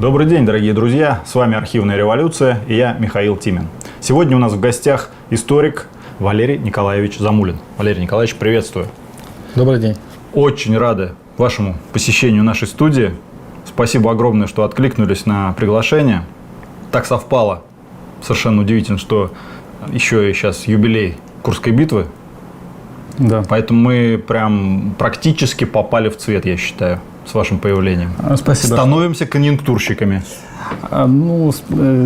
Добрый день, дорогие друзья! С вами «Архивная революция» и я, Михаил Тимин. Сегодня у нас в гостях историк Валерий Николаевич Замулин. Валерий Николаевич, приветствую. Добрый день. Очень рады вашему посещению нашей студии. Спасибо огромное, что откликнулись на приглашение. Так совпало. Совершенно удивительно, что еще и сейчас юбилей Курской битвы. Да. Поэтому мы прям практически попали в цвет, я считаю, с вашим появлением. Спасибо. Становимся конъюнктурщиками. Ну,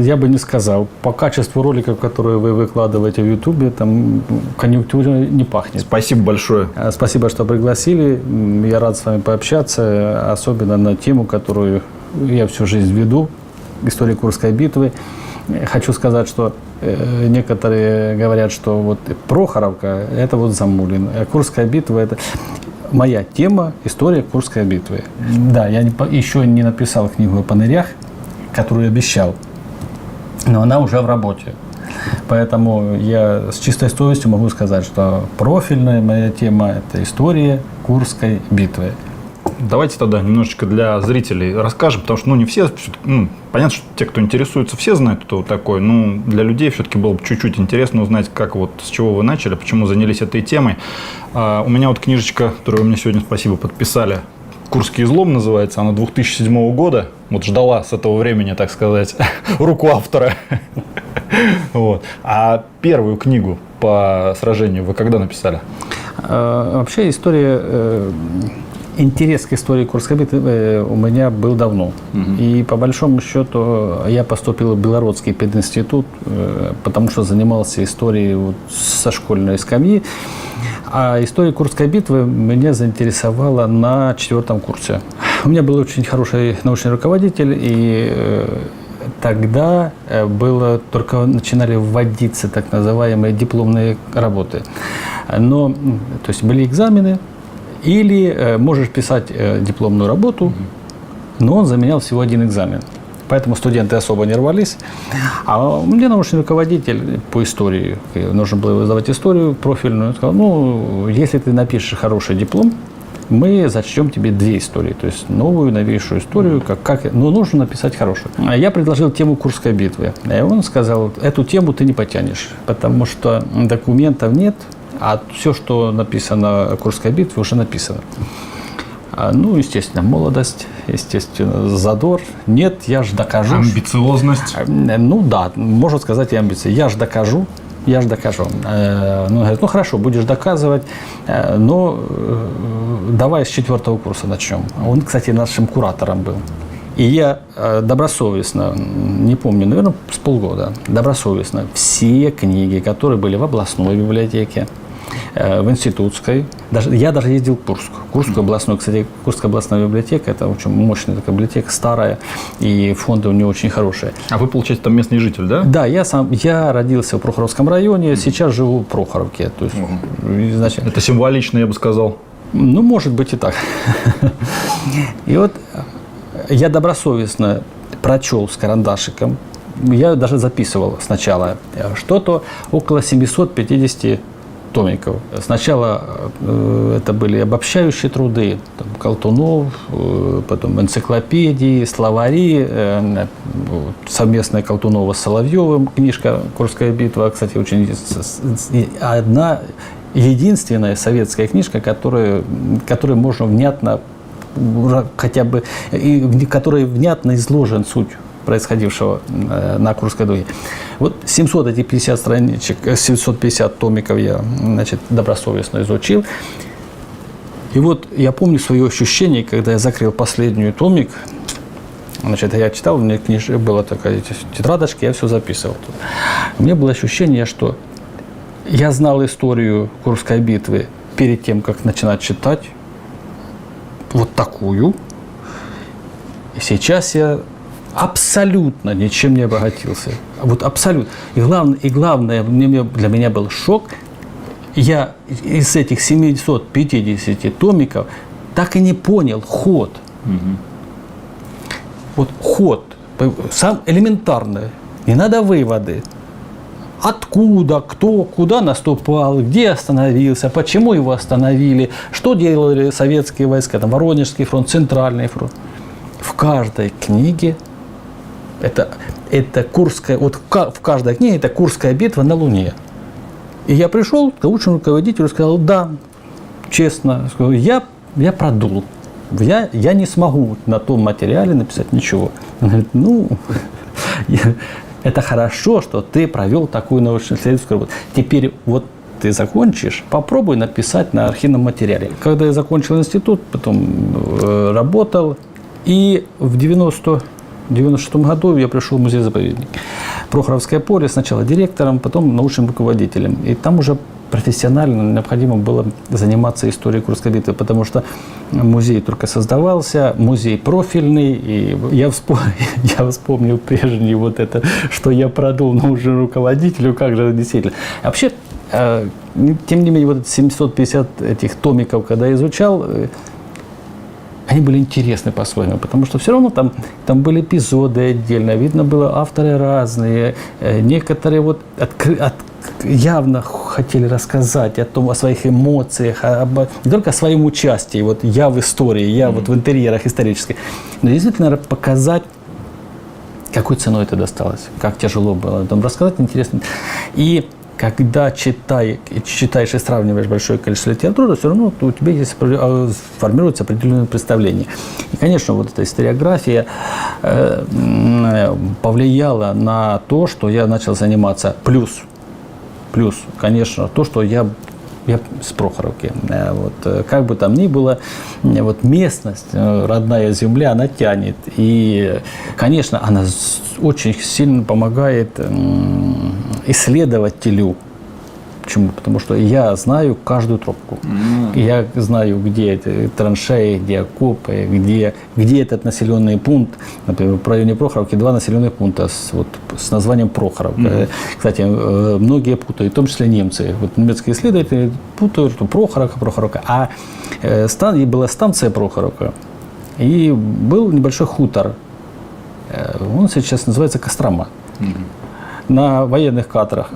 я бы не сказал. По качеству роликов, которые вы выкладываете в Ютубе, там конъюнктура не пахнет. Спасибо большое. Спасибо, что пригласили. Я рад с вами пообщаться, особенно на тему, которую я всю жизнь веду, история Курской битвы. Хочу сказать, что некоторые говорят, что вот Прохоровка – это вот Замулин, а Курская битва – это моя тема – история Курской битвы. Да, я еще не написал книгу о панырях, которую обещал, но она уже в работе. Поэтому я с чистой совестью могу сказать, что профильная моя тема – это история Курской битвы. Давайте тогда немножечко для зрителей расскажем, потому что не все, понятно, что те, кто интересуется, все знают, кто такой, но для людей все-таки было бы чуть-чуть интересно узнать, как вот с чего вы начали, почему занялись этой темой. У меня вот книжечка, которую вы мне сегодня, спасибо, подписали, «Курский излом» называется, она 2007 года, вот ждала с этого времени, так сказать, руку автора. Вот. А первую книгу по сражению вы когда написали? Вообще история... Интерес к истории Курской битвы у меня был давно. И по большому счету я поступил в Белородский пединститут, потому что занимался историей вот со школьной скамьи. А история Курской битвы меня заинтересовала на 4-м курсе. У меня был очень хороший научный руководитель, и тогда только начинали вводиться так называемые дипломные работы. Но, то есть были экзамены, или можешь писать дипломную работу, но он заменял всего один экзамен. Поэтому студенты особо не рвались. А мне научный руководитель по истории, нужно было сдавать историю профильную, он сказал, если ты напишешь хороший диплом, мы зачтем тебе 2 истории, то есть новую, новейшую историю, но нужно написать хорошую. Я предложил тему Курской битвы, и он сказал, эту тему ты не потянешь, потому что документов нет, а все, что написано о Курской битве, уже написано. Естественно, молодость, естественно, задор. Нет, я ж докажу. Амбициозность. Да, можно сказать и амбиции. Я ж докажу. Он говорит, хорошо, будешь доказывать, но давай с 4-го курса начнем. Он, кстати, нашим куратором был. И я добросовестно, не помню, наверное, с полгода, добросовестно все книги, которые были в областной библиотеке, в институтской, я даже ездил в Курскую областную, кстати, Курская областная библиотека, это очень мощная такая библиотека, старая, и фонды у нее очень хорошие. А вы, получается, там местный житель, да? Да, я родился в Прохоровском районе, сейчас живу в Прохоровке. То есть, значит, это символично, я бы сказал. Может быть и так. И вот я добросовестно прочел с карандашиком, я даже записывал сначала что-то около 750 томиков. Сначала это были обобщающие труды, Колтунов, потом энциклопедии, словари, совместная Колтунова с Соловьевым, книжка «Курская битва», кстати, очень одна единственная советская книжка, которой можно внятно, хотя бы, и в которой внятно изложен суть происходившего на Курской дуге. Вот 750 страничек, 750 томиков я, добросовестно изучил. И вот я помню свои ощущения, когда я закрыл последний томик. Я читал, у меня была такая тетрадочка, я все записывал. У меня было ощущение, что я знал историю Курской битвы перед тем, как начинать читать. Вот такую. И сейчас я абсолютно ничем не обогатился. Вот абсолютно. И главное, для меня был шок. Я из этих 750 томиков так и не понял ход. Вот ход. Сам элементарный. Не надо выводы. Откуда, кто, куда наступал, где остановился, почему его остановили, что делали советские войска, Воронежский фронт, Центральный фронт. В каждой книге это Курская, вот в каждой книге это Курская битва на Луне. И я пришел к научному руководителю и сказал, да, честно, я продул. Я не смогу на том материале написать ничего. Он говорит, ну, это хорошо, что ты провел такую научно-исследовательскую работу. Теперь вот ты закончишь, попробуй написать на архивном материале. Когда я закончил институт, потом работал, и в 96 году я пришел в музей-заповедник. Прохоровское поле, сначала директором, потом научным руководителем. И там уже профессионально необходимо было заниматься историей Курской битвы, потому что музей только создавался, музей профильный, и я вспомнил прежде вот это, что я продал научному руководителю, как же действительно. А вообще, тем не менее, вот 750 этих томиков, когда я изучал, они были интересны по-своему, потому что все равно там были эпизоды отдельно, видно было авторы разные, некоторые вот явно хотели рассказать о своих эмоциях, не только о своем участии, вот я в истории, я вот в интерьерах исторических, но действительно показать, какой ценой это досталось, как тяжело было, там рассказать интересно. И когда читаешь и сравниваешь большое количество литературы, все равно у тебя есть, формируется определенное представление. И, конечно, вот эта историография повлияла на то, что я начал заниматься. Плюс, конечно, то, что я с Прохоровки. Вот, как бы там ни было, вот местность, родная земля, она тянет. И, конечно, она очень сильно помогает исследователю. Почему? Потому что я знаю каждую тропку. Я знаю, где траншеи, где окопы, где этот населенный пункт. Например, в районе Прохоровки 2 населенных пункта с названием Прохоровка. Кстати, многие путают, в том числе немцы. Вот немецкие исследователи путают, что Прохоровка. А была станция Прохоровка, и был небольшой хутор. Он сейчас называется Кострома. На военных картах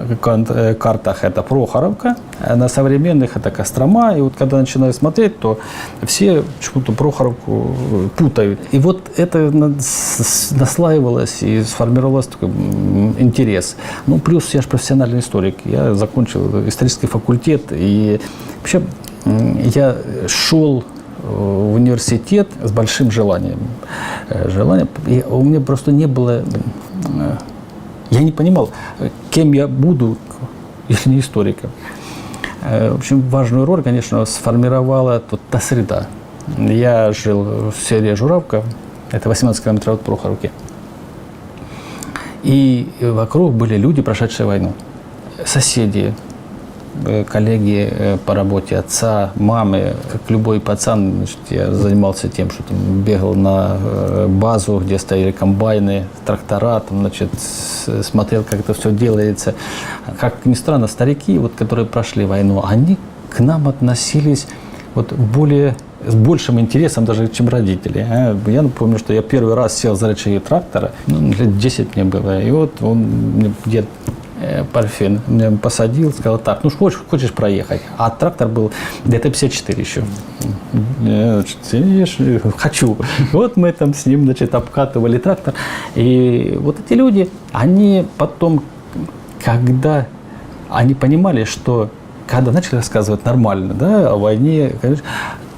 это Прохоровка, а на современных это Кострома. И вот когда начинаю смотреть, то все почему-то Прохоровку путают. И вот это наслаивалось и сформировался такой интерес. Ну, плюс я же профессиональный историк. Я закончил исторический факультет. И вообще я шел в университет с большим желанием. И у меня просто не было... Я не понимал, кем я буду, если не историком. В общем, важную роль, конечно, сформировала та среда. Я жил в селе Журавка, это 18 километров от Прохоровки. И вокруг были люди, прошедшие войну. Соседи, коллеги по работе, отца, мамы. Как любой пацан, значит, я занимался тем, что там бегал на базу, где стояли комбайны, трактора, там, значит, смотрел, как это все делается. Как ни странно, старики, вот, которые прошли войну, они к нам относились вот с большим интересом даже, чем родители. Я напомню, что я первый раз сел за рычаги трактора, лет 10 мне было, и вот он, дед Парфен, меня посадил, сказал, так, ну хочешь проехать? А трактор был где-то 54 еще. Хочу. Вот мы там с ним, значит, обкатывали трактор. И вот эти люди, они потом, когда они понимали, что когда начали рассказывать нормально, да, о войне,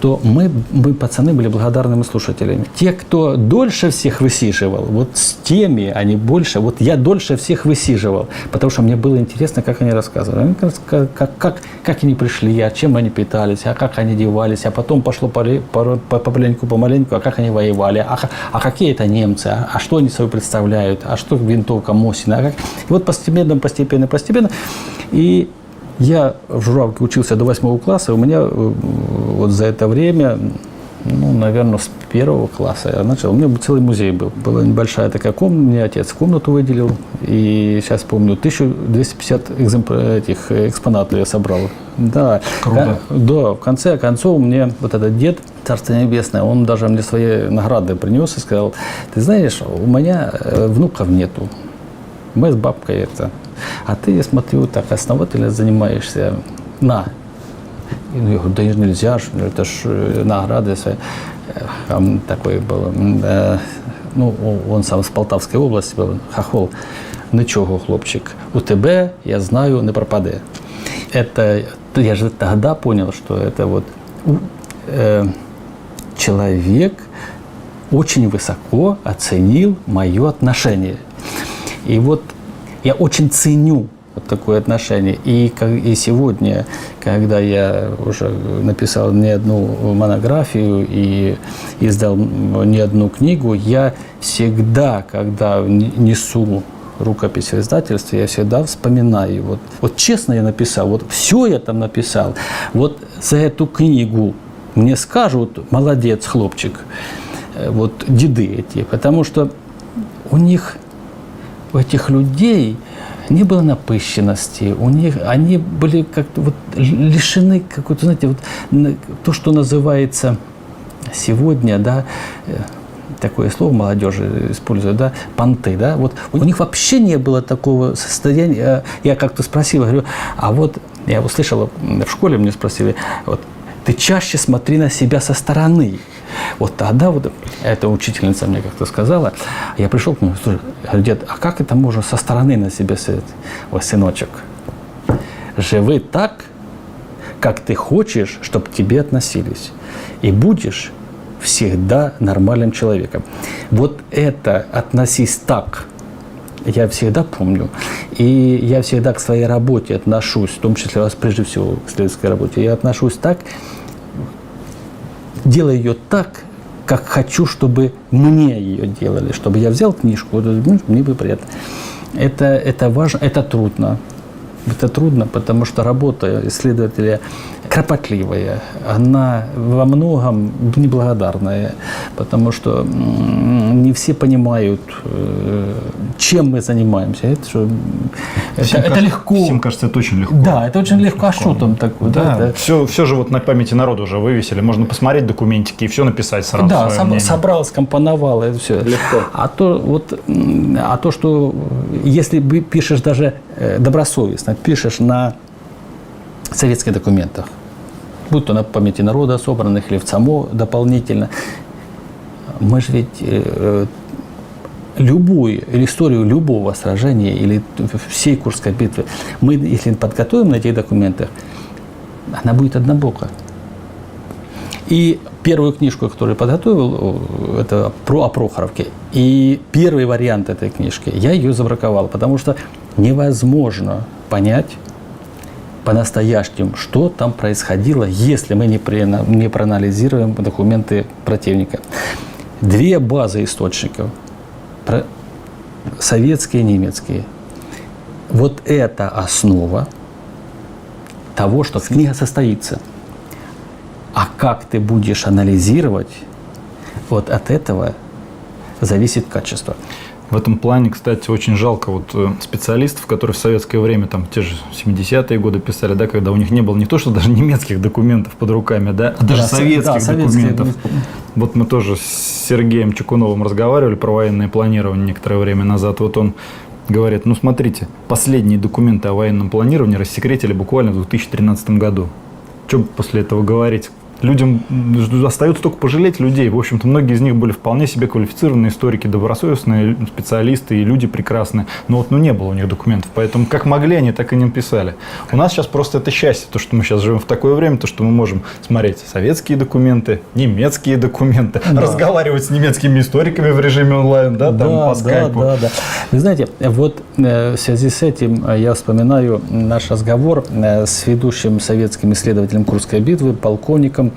то мы, пацаны, были благодарными слушателями. Те, кто дольше всех высиживал, вот с теми они больше, вот я дольше всех высиживал, потому что мне было интересно, как они рассказывали. Как они пришли, а чем они питались, а как они одевались, а потом пошло помаленьку, а как они воевали, а какие это немцы, а что они собой представляют, а что винтовка Мосина. И вот постепенно. И я в Журавке учился до 8 класса, у меня вот за это время, ну, наверное, с 1 класса я начал, у меня целый музей был. Была небольшая такая комната, мне отец комнату выделил, и сейчас помню, 1250 экспонатов я собрал. Да. Круто. Да, в конце концов мне вот этот дед, Царство Небесное, он даже мне свои награды принес и сказал, ты знаешь, у меня внуков нету, мы с бабкой это... А ты, я смотрю, так основательно занимаешься. На. И, ну, я говорю, да нельзя, это ж награды. Такой был ну, он сам з Полтавської області, хохол, нічого, хлопчик, у тебе, я знаю, не пропаде. Это, я же тогда понял, что это вот человек очень высоко оценил мое отношение. И вот я очень ценю вот такое отношение. И сегодня, когда я уже написал не одну монографию и издал не одну книгу, я всегда, когда несу рукопись в издательстве, я всегда вспоминаю. Вот честно я написал, вот все я там написал. Вот за эту книгу мне скажут: молодец, хлопчик, вот деды эти. Потому что у них, у этих людей не было напыщенности, они были как-то вот лишены какой-то, знаете, вот то, что называется сегодня, да, такое слово молодежи используют, да, понты, да, вот у них вообще не было такого состояния. Я как-то спросил, говорю, а вот я услышал, в школе мне спросили, вот, ты чаще смотри на себя со стороны. Вот тогда вот эта учительница мне как-то сказала, я пришел к нему, слушай, говорю, дед, а как это можно со стороны на себя смотреть? Ой, сыночек, живи так, как ты хочешь, чтобы к тебе относились, и будешь всегда нормальным человеком. Вот это относись так, я всегда помню. И я всегда к своей работе отношусь, в том числе, прежде всего, к исследовательской работе, я отношусь так, делаю ее так, как хочу, чтобы мне ее делали, чтобы я взял книжку, мне бы приятно. Это важно, это трудно. Это трудно, потому что работа исследователя кропотливая, она во многом неблагодарная, потому что не все понимают, чем мы занимаемся. Это легко. Всем кажется, это очень легко. Да, это очень легко, а что там такое? Да, все же вот на памяти народа уже вывесили, можно посмотреть документики и все написать сразу. Да, собрал, скомпоновал, это все. Легко. А то, что если ты пишешь даже добросовестно, пишешь на советских документах, будь то на памяти народа собранных или в ЦАМО дополнительно, мы же ведь любую историю любого сражения или всей Курской битвы, мы, если подготовим на этих документах, она будет однобока. И первую книжку, которую я подготовил, это о Прохоровке. И первый вариант этой книжки, я ее забраковал, потому что невозможно понять по-настоящему, что там происходило, если мы не проанализируем документы противника. Две базы источников, советские и немецкие. Вот это основа того, что книга состоится. А как ты будешь анализировать, вот от этого зависит качество. В этом плане, кстати, очень жалко вот специалистов, которые в советское время, там, те же 70-е годы писали, да, когда у них не было не то, что даже немецких документов под руками, да, а даже советских документов. Вот мы тоже с Сергеем Чекуновым разговаривали про военное планирование некоторое время назад. Вот он говорит, ну, смотрите, последние документы о военном планировании рассекретили буквально в 2013 году. Что после этого говорить? Людям остается только пожалеть людей. В общем-то, многие из них были вполне себе квалифицированные историки, добросовестные специалисты и люди прекрасные. Но вот не было у них документов. Поэтому как могли, они так и не писали. У нас сейчас просто это счастье, то, что мы сейчас живем в такое время, то, что мы можем смотреть советские документы, немецкие документы, да, разговаривать с немецкими историками в режиме онлайн, да, там по скайпу. Да. Вы знаете, вот в связи с этим я вспоминаю наш разговор с ведущим советским исследователем Курской битвы, полковником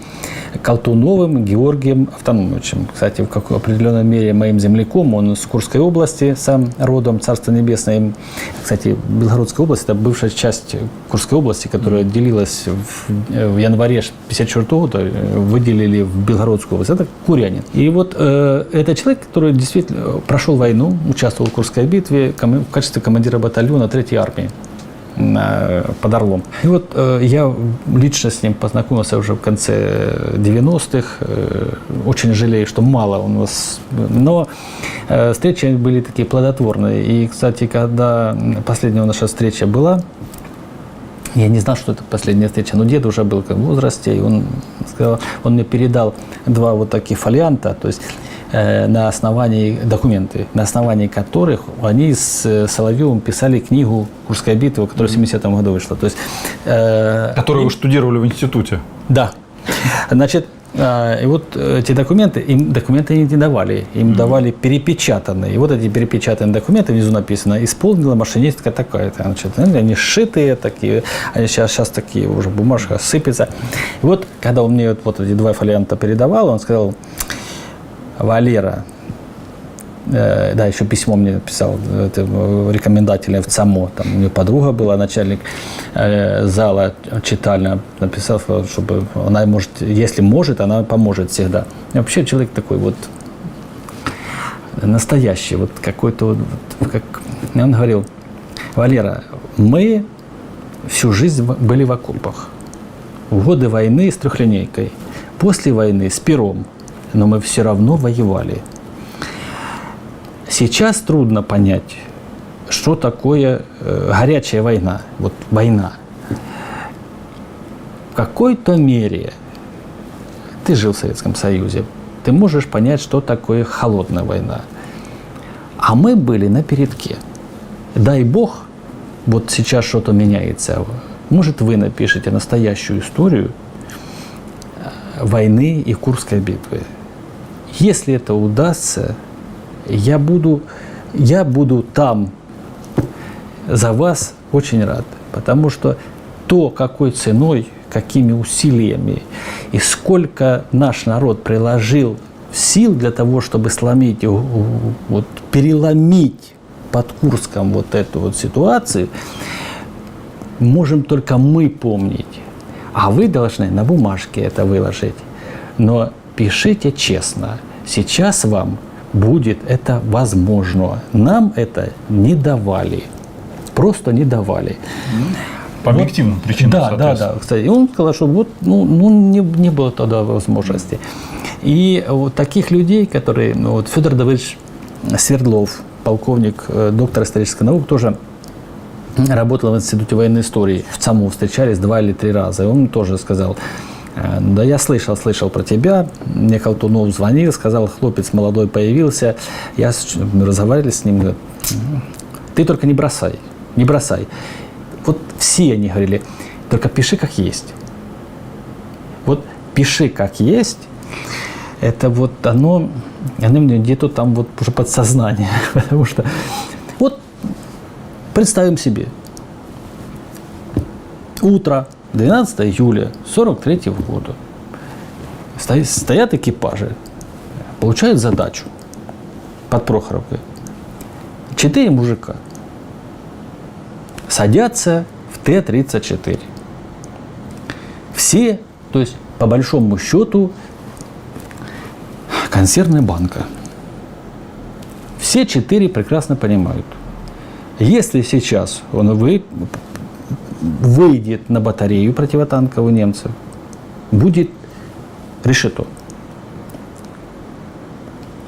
Колтуновым Георгием Автономовичем. Кстати, в какой определенной мере моим земляком, он из Курской области, сам родом, Царство Небесное. Кстати, Белгородская область – это бывшая часть Курской области, которая делилась в январе 1954 года, выделили в Белгородскую область. Это курянин. И вот это человек, который действительно прошел войну, участвовал в Курской битве в качестве командира батальона 3-й армии под Орлом. И вот я лично с ним познакомился уже в конце 90-х. Очень жалею, что мало у нас. Но встречи были такие плодотворные. И, кстати, когда последняя наша встреча была, Я не знал, что это последняя встреча, но дед уже был в возрасте, и он сказал, он мне передал 2 вот таких фолианта, то есть на основании документы, на основании которых они с Соловьевым писали книгу «Курская битва», которая в 70-м году вышла. То есть, Которую вы штудировали в институте. Да. Значит, и вот эти документы, им документы не давали, им давали перепечатанные. И вот эти перепечатанные документы, внизу написано, исполнила машинистка такая-то. Значит, они сшитые такие, они сейчас такие уже, бумажка сыпется. И вот, когда он мне вот эти 2 фолианта передавал, он сказал: Валера, да, еще письмо мне написал, рекомендательное в ЦАМО, там у нее подруга была, начальник зала читального, написал, чтобы она может, если может, она поможет всегда. И вообще человек такой вот настоящий, вот какой-то, вот, как он говорил: Валера, мы всю жизнь были в окопах, в годы войны с трехлинейкой, после войны с пером, но мы все равно воевали. Сейчас трудно понять, что такое горячая война. Вот война. В какой-то мере ты жил в Советском Союзе, ты можешь понять, что такое холодная война. А мы были на передке. Дай Бог, вот сейчас что-то меняется. Может, вы напишете настоящую историю войны и Курской битвы. Если это удастся, я буду там за вас очень рад, потому что то, какой ценой, какими усилиями и сколько наш народ приложил сил для того, чтобы сломить, вот, переломить под Курском вот эту вот ситуацию, можем только мы помнить. А вы должны на бумажке это выложить. Но пишите честно. Сейчас вам будет это возможно. Нам это не давали. Просто не давали. По объективным причинам, Да. Кстати, и он сказал, что вот, не было тогда возможности. И вот таких людей, которые... вот Федор Давыдович Свердлов, полковник, доктор исторических наук, тоже работал в Институте военной истории. В ЦАМУ встречались 2 или 3 раза. И он тоже сказал: да, я слышал про тебя. Мне Колтунов звонил, сказал, хлопец молодой появился. Мы разговаривали с ним, говорит: ты только не бросай. Вот все они говорили, только пиши как есть. Вот пиши как есть, это вот оно мне где-то там вот уже подсознание. Потому что вот представим себе, утро 12 июля 1943 года. Стоят экипажи, получают задачу под Прохоровкой. 4 мужика садятся в Т-34. Все, то есть по большому счету, консервная банка. Все 4 прекрасно понимают. Если сейчас он выйдет на батарею противотанковую немцев, будет решето.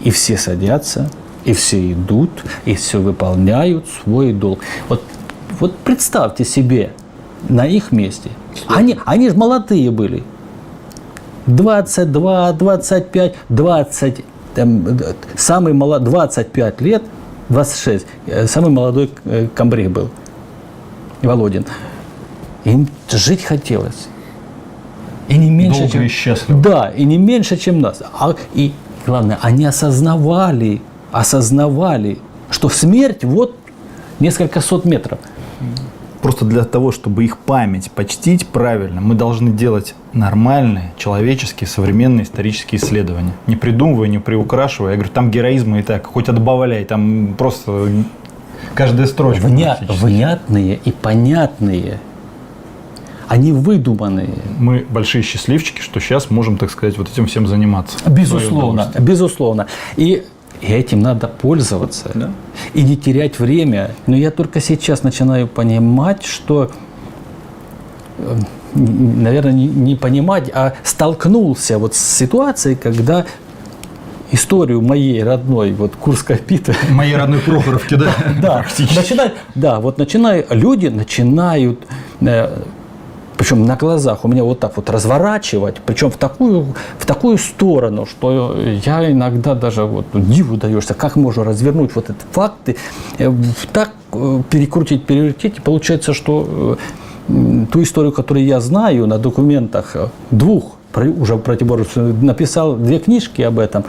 И все садятся, и все идут, и все выполняют свой долг. Вот представьте себе на их месте. Они же молодые были. 22, 25, 20, самый молодой, 25 лет, 26, самый молодой комбриг был, Володин. Им жить хотелось. И не меньше, долго чем... и счастливо. Да, и не меньше, чем нас. И главное, они осознавали, что смерть вот несколько сот метров. Просто для того, чтобы их память почтить правильно, мы должны делать нормальные, человеческие, современные исторические исследования. Не придумывая, не приукрашивая. Я говорю, там героизма и так, хоть отбавляй, там просто каждая строчка. Внятные и понятные. Они выдуманные. Мы большие счастливчики, что сейчас можем, так сказать, вот этим всем заниматься. Безусловно. И этим надо пользоваться. Да. И не терять время. Но я только сейчас начинаю понимать, что, наверное, не понимать, а столкнулся вот с ситуацией, когда историю моей родной, вот Курской битвы. Моей родной Прохоровки, да? Да, люди начинают причем на глазах у меня вот так вот разворачивать, причем в такую сторону, что я иногда даже вот диву даешься, как можно развернуть вот эти факты, так перекрутить, перевертить, и получается, что ту историю, которую я знаю на документах двух уже противоборствующих, написал 2 книжки об этом,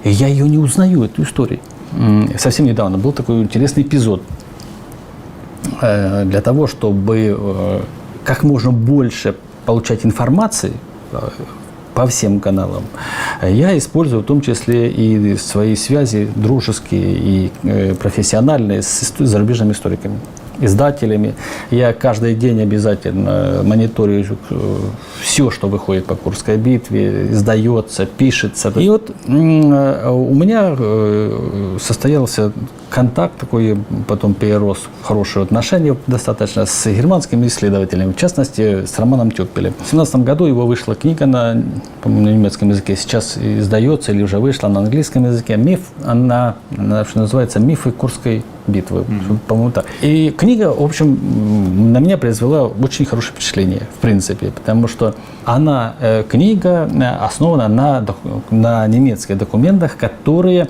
и я ее не узнаю, эту историю. Совсем недавно был такой интересный эпизод. Для того, чтобы как можно больше получать информации по всем каналам, я использую в том числе и свои связи дружеские и профессиональные с зарубежными историками, издателями. Я каждый день обязательно мониторю все, что выходит по Курской битве, издается, пишется. И вот у меня состоялся контакт такой, потом перерос в хорошие отношения достаточно с германскими исследователями, в частности, с Романом Тёппелем. В 1917 году его вышла книга на, по-моему, на немецком языке, сейчас издается или уже вышла на английском языке. Она что называется «Мифы Курской битвы», по-моему, так. И книга, в общем, на меня произвела очень хорошее впечатление, в принципе, потому что она, книга, основана на немецких документах, которые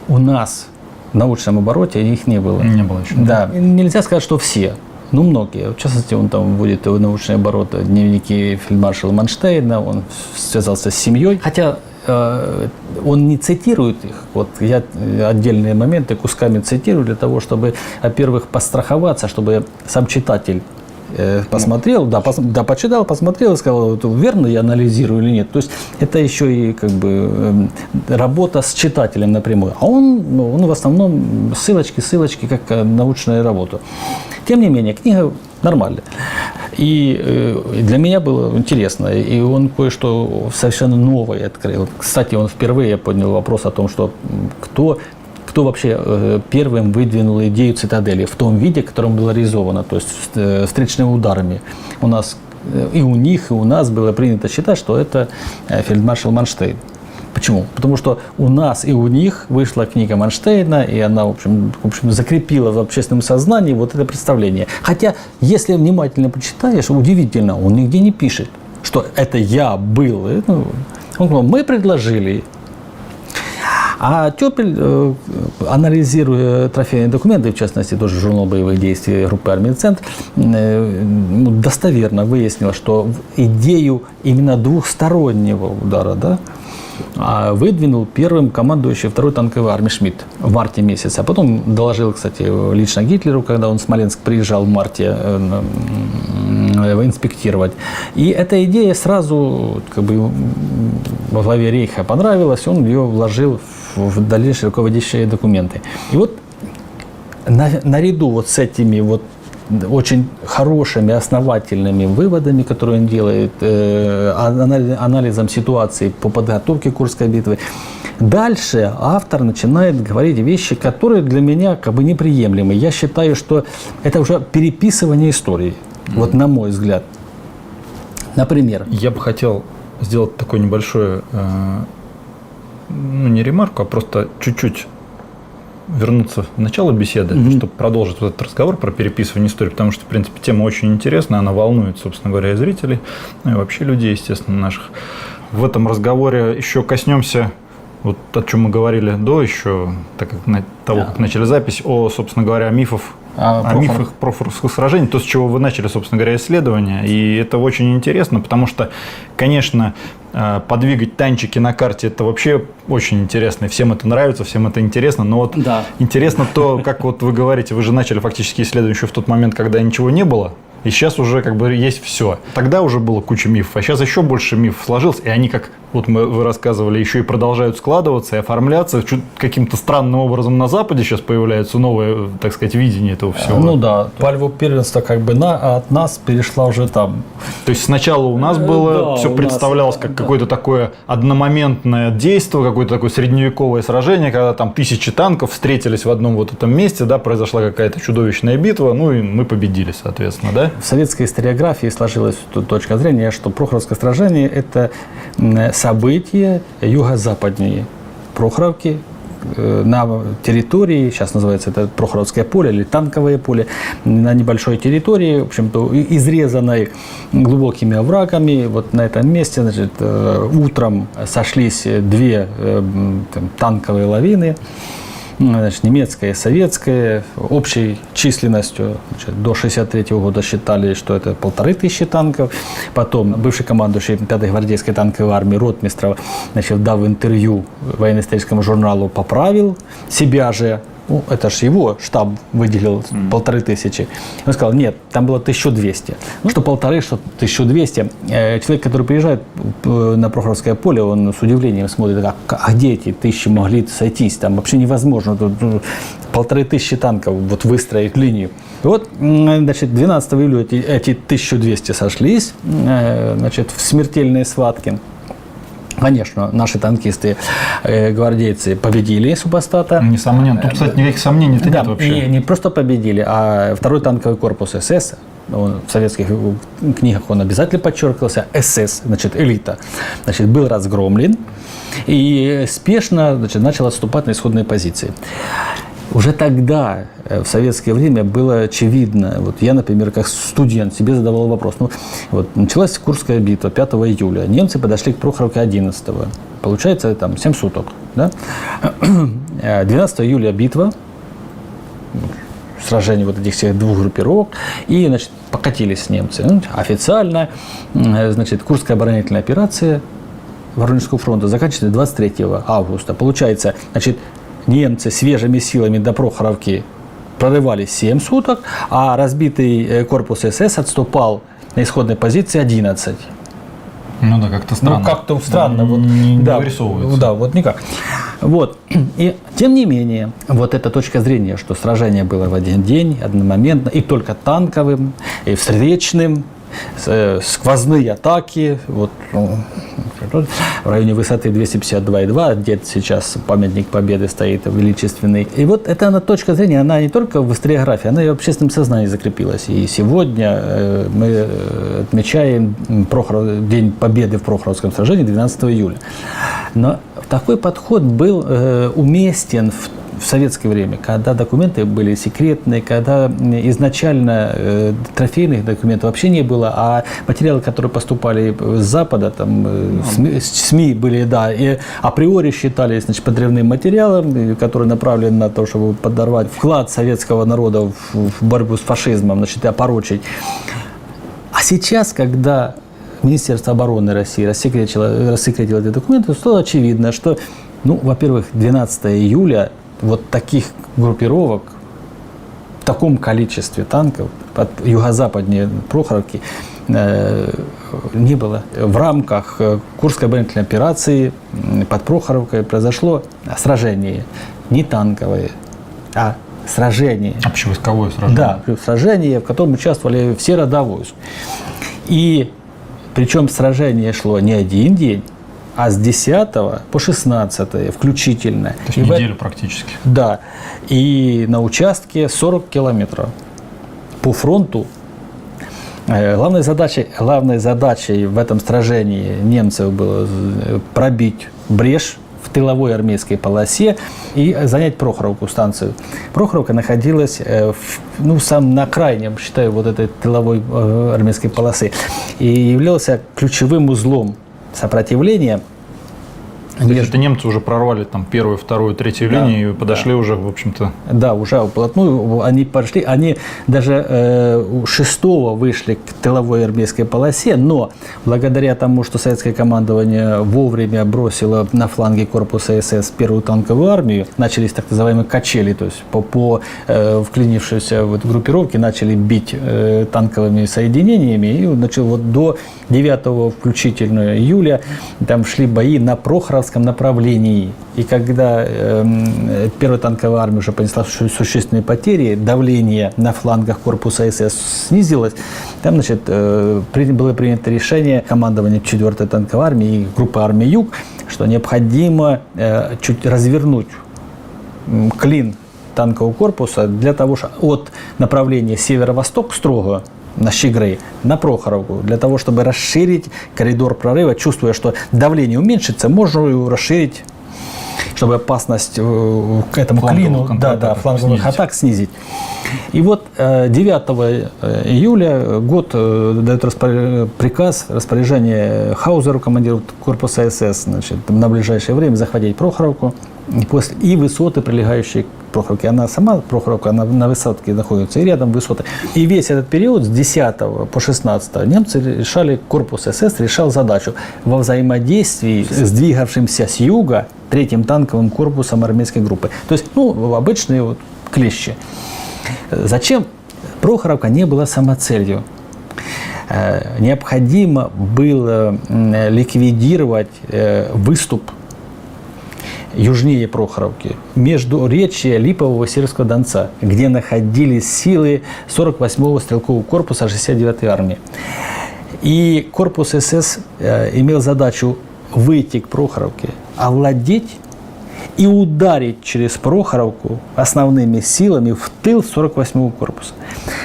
у нас в научном обороте, их не было. Не было еще. Да. Нельзя сказать, что все. Ну, многие. В частности, он там вводит в научный оборот дневники фельдмаршала Манштейна, он связался с семьей. Хотя он не цитирует их. Вот я отдельные моменты кусками цитирую для того, чтобы, во-первых, постраховаться, чтобы сам читатель посмотрел, почитал, посмотрел и сказал, верно я анализирую или нет. То есть это еще и как бы работа с читателем напрямую. А он в основном ссылочки, как научная работа. Тем не менее, книга нормальная. И для меня было интересно. И он кое-что совершенно новое открыл. Кстати, он впервые поднял вопрос о том, что кто вообще первым выдвинул идею цитадели в том виде, в котором была реализована, то есть встречными ударами. У нас и у них, и у нас было принято считать, что это фельдмаршал Манштейн. Почему? Потому что у нас и у них вышла книга Манштейна, и она, в общем, закрепила в общественном сознании вот это представление. Хотя, если внимательно почитаешь, удивительно, он нигде не пишет, что это я был. Он говорил, мы предложили. А Тёппель, анализируя трофейные документы, в частности, тоже журнал боевых действий группы армии «Центр», достоверно выяснил, что идею именно двухстороннего удара, выдвинул первым командующий 2-й танковой армии Шмидт в марте месяце. А потом доложил, кстати, лично Гитлеру, когда он в Смоленск приезжал в марте инспектировать. И эта идея сразу как бы во главе Рейха понравилась, он ее вложил в дальнейшие руководящие документы. И вот наряду вот с этими вот очень хорошими, основательными выводами, которые он делает, анализом ситуации по подготовке Курской битвы. Дальше автор начинает говорить вещи, которые для меня как бы неприемлемы. Я считаю, что это уже переписывание истории, вот на мой взгляд. Например. Я бы хотел сделать такой небольшой, не ремарку, а просто чуть-чуть вернуться в начало беседы, чтобы продолжить вот этот разговор про переписывание истории, потому что, в принципе, тема очень интересная, она волнует, собственно говоря, и зрителей, ну и вообще людей, естественно, наших. В этом разговоре еще коснемся, вот о чем мы говорили до еще, так как как начали запись, собственно говоря, мифах профурских сражений, то, с чего вы начали, собственно говоря, исследование. И это очень интересно, потому что, конечно, подвигать танчики на карте – это вообще очень интересно. И всем это нравится, всем это интересно. Но вот интересно то, как вот вы говорите, вы же начали фактически исследование еще в тот момент, когда ничего не было. И сейчас уже как бы есть все. Тогда уже было куча мифов, а сейчас еще больше мифов сложилось. И они, как вот вы рассказывали, еще и продолжают складываться и оформляться. Каким-то странным образом на Западе сейчас появляется новое, так сказать, видение этого всего. Ну да, пальму первенства как бы от нас перешла уже там. То есть сначала у нас было, все представлялось как какое-то такое одномоментное действие, какое-то такое средневековое сражение, когда там 1000 танков встретились в одном вот этом месте, да, произошла какая-то чудовищная битва, ну и мы победили, соответственно, да? В советской историографии сложилась точка зрения, что Прохоровское сражение – это событие юго-западнее Прохоровки, на территории, сейчас называется это Прохоровское поле или танковое поле, на небольшой территории, в общем-то, изрезанной глубокими оврагами. Вот на этом месте, значит, утром сошлись две танковые лавины, значит, немецкая и советская, общей численностью, значит, до 1963 года считали, что это 1500 танков. Потом бывший командующий 5-й гвардейской танковой армии Ротмистров, значит, дав интервью военно-историческому журналу, поправил себя же. Ну, это же его штаб выделил 1500. Он сказал, нет, там было 1200. Ну, что 1500, что 1200. Человек, который приезжает на Прохоровское поле, он с удивлением смотрит, а где эти 1000 могли сойтись? Там вообще невозможно. Тут 1500 танков вот выстроить линию. И вот, значит, 12 июля эти 1200 сошлись, значит, в смертельные схватки. Конечно, наши танкисты, гвардейцы победили супостата. Несомненно. Тут, кстати, никаких сомнений-то да, нет вообще. И не просто победили, а второй танковый корпус СС, он, в советских книгах он обязательно подчеркивался, СС, значит, элита, значит, был разгромлен и спешно, значит, начал отступать на исходные позиции. Уже тогда, в советское время, было очевидно, вот я, например, как студент себе задавал вопрос, ну, вот началась Курская битва 5 июля, немцы подошли к Прохоровке 11, получается, там, 7 суток, да? 12 июля битва, сражение вот этих всех двух группировок, и, значит, покатились немцы. Ну, официально, значит, Курская оборонительная операция Воронежского фронта заканчивается 23 августа. Получается, значит, немцы свежими силами до Прохоровки прорывались 7 суток, а разбитый корпус СС отступал на исходной позиции 11. Ну да, как-то странно. Ну, как-то странно. Вот, не да, вырисовывается. Да, вот никак. Вот. И тем не менее, вот эта точка зрения, что сражение было в один день, одномоментно, и только танковым, и встречным, сквозные атаки, вот, ну, в районе высоты 252,2, где сейчас памятник Победы стоит величественный. И вот эта точка зрения, она не только в историографии, она и в общественном сознании закрепилась. И сегодня мы отмечаем День Победы в Прохоровском сражении 12 июля. Но такой подход был уместен в советское время, когда документы были секретные, когда изначально трофейных документов вообще не было, а материалы, которые поступали с Запада, там, СМИ были, да, и априори считались, значит, подрывным материалом, который направлен на то, чтобы подорвать вклад советского народа в борьбу с фашизмом, значит, и опорочить. А сейчас, когда Министерство обороны России рассекретило эти документы, стало очевидно, что, ну, во-первых, 12 июля вот таких группировок в таком количестве танков под юго-западнее Прохоровки не было. В рамках Курской оборонительной операции под Прохоровкой произошло сражение, не танковое, а сражение. Общевойсковое сражение. Да, сражение, в котором участвовали все рода войск. И причем сражение шло не один день, а с 10 по 16 включительно. То есть неделю практически. Да. И на участке 40 километров. По фронту главной задачей в этом сражении немцев было пробить брешь в тыловой армейской полосе и занять Прохоровку, станцию. Прохоровка находилась на крайнем, считаю, вот этой тыловой армейской полосы и являлся ключевым узлом сопротивления. То есть это немцы уже прорвали там первую, вторую, третью линию и подошли уже, в общем-то. Да, уже вплотную они пошли. Они даже 6-го вышли к тыловой армейской полосе, но благодаря тому, что советское командование вовремя бросило на фланге корпуса СС первую танковую армию, начались так называемые качели, то есть по вклинившейся в эту группировке начали бить танковыми соединениями. И вот до 9 включительно июля там шли бои на Прохоровском направлении. И когда первая танковая армия уже понесла существенные потери, давление на флангах корпуса СС снизилось, там, значит, было принято решение командования 4-й танковой армии и группы армии Юг, что необходимо чуть развернуть клин танкового корпуса для того, чтобы от направления северо-восток строго на Щегры, на Прохоровку, для того, чтобы расширить коридор прорыва, чувствуя, что давление уменьшится, можно его расширить чтобы опасность к этому Фланговых клину, фланговых снизить. атак снизить. И вот 9 июля ГОТ дает приказ, распоряжение Хаузеру, командиру корпуса СС, значит, на ближайшее время захватить Прохоровку и высоты, прилегающие к Прохоровке. Она сама, Прохоровка, она на высотке находится, и рядом высоты. И весь этот период с 10 по 16 немцы решали, корпус СС решал задачу во взаимодействии с двигавшимся с юга 3-м танковым корпусом армейской группы. То есть, обычные вот клещи. Зачем? Прохоровка не была самоцелью. Необходимо было ликвидировать выступ южнее Прохоровки, между речья Липового и Северского Донца, где находились силы 48-го стрелкового корпуса 69-й армии. И корпус СС имел задачу выйти к Прохоровке, овладеть и ударить через Прохоровку основными силами в тыл 48-го корпуса.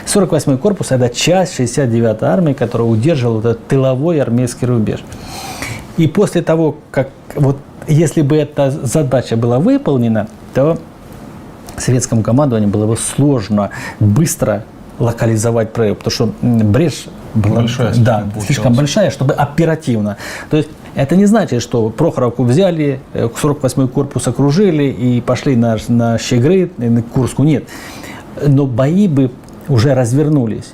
48-й корпус – это часть 69-й армии, которая удерживала этот тыловой армейский рубеж. И после того, как если бы эта задача была выполнена, то советскому командованию было бы сложно быстро локализовать прорыв, потому что брешь была слишком большая, чтобы оперативно. То есть это не значит, что Прохоровку взяли, 48-й корпус окружили и пошли на Щегры, на Курску. Нет. Но бои бы уже развернулись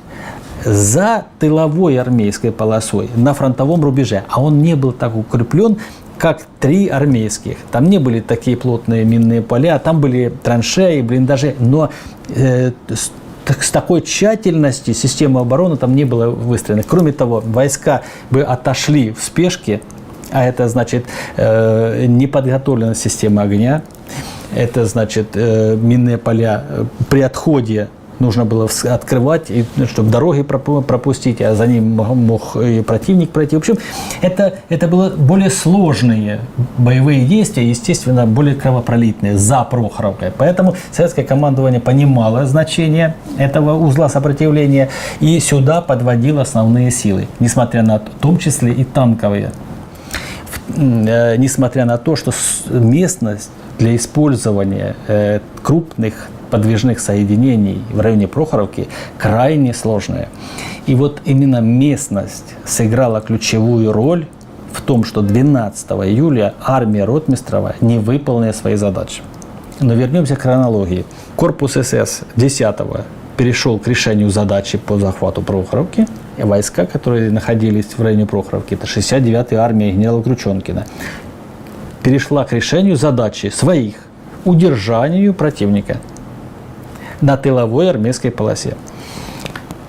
за тыловой армейской полосой на фронтовом рубеже. А он не был так укреплен, как 3 армейских. Там не были такие плотные минные поля, там были траншеи, блиндажи, но с такой тщательностью системы обороны там не было выстроена. Кроме того, войска бы отошли в спешке, а это значит неподготовленная система огня, это значит минные поля при отходе нужно было открывать, чтобы дороги пропустить, а за ним мог и противник пройти. В общем, это были более сложные боевые действия, естественно, более кровопролитные за Прохоровкой. Поэтому советское командование понимало значение этого узла сопротивления и сюда подводило основные силы, несмотря на, в том числе и танковые. Несмотря на то, что местность для использования крупных подвижных соединений в районе Прохоровки крайне сложная. И вот именно местность сыграла ключевую роль в том, что 12 июля армия Ротмистрова не выполнила свои задачи. Но вернемся к хронологии. Корпус СС 10-го перешел к решению задачи по захвату Прохоровки. И войска, которые находились в районе Прохоровки, это 69-я армия генерала Крученкина, перешла к решению задачи своих удержанию противника на тыловой армейской полосе.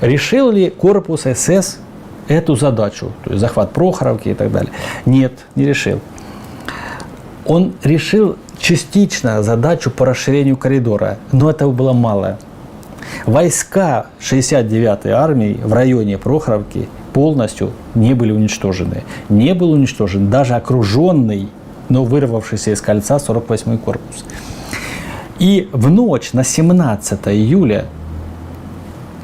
Решил ли корпус СС эту задачу, то есть захват Прохоровки и так далее? Нет, не решил. Он решил частично задачу по расширению коридора, но этого было мало. Войска 69-й армии в районе Прохоровки полностью не были уничтожены. Не был уничтожен даже окруженный, но вырвавшийся из кольца 48-й корпус. И в ночь на 17 июля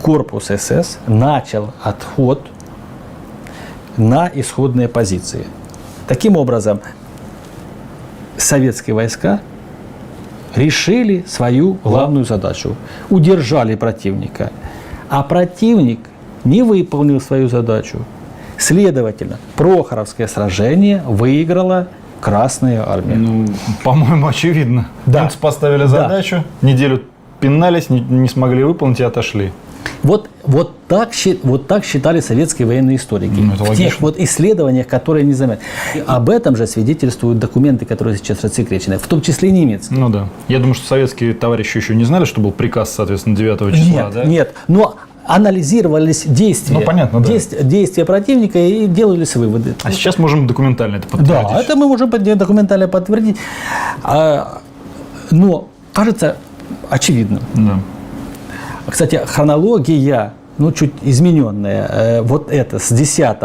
корпус СС начал отход на исходные позиции. Таким образом, советские войска решили свою главную задачу. Удержали противника. А противник не выполнил свою задачу. Следовательно, Прохоровское сражение выиграла Красная армия. Ну, по-моему, очевидно. Да. Немцы поставили задачу, неделю пинались, не смогли выполнить и отошли. Вот так считали советские военные историки. В тех исследованиях, которые не заметили. Об этом же свидетельствуют документы, которые сейчас рассекречены, в том числе и немецкие. Ну да. Я думаю, что советские товарищи еще не знали, что был приказ, соответственно, 9 числа, Нет, да? нет. Но анализировались действия, Ну, понятно, да. действия противника и делались выводы. А сейчас можем документально это подтвердить. Да, это мы можем документально подтвердить. Но кажется очевидным. Да. Кстати, хронология, чуть измененная, вот это с 10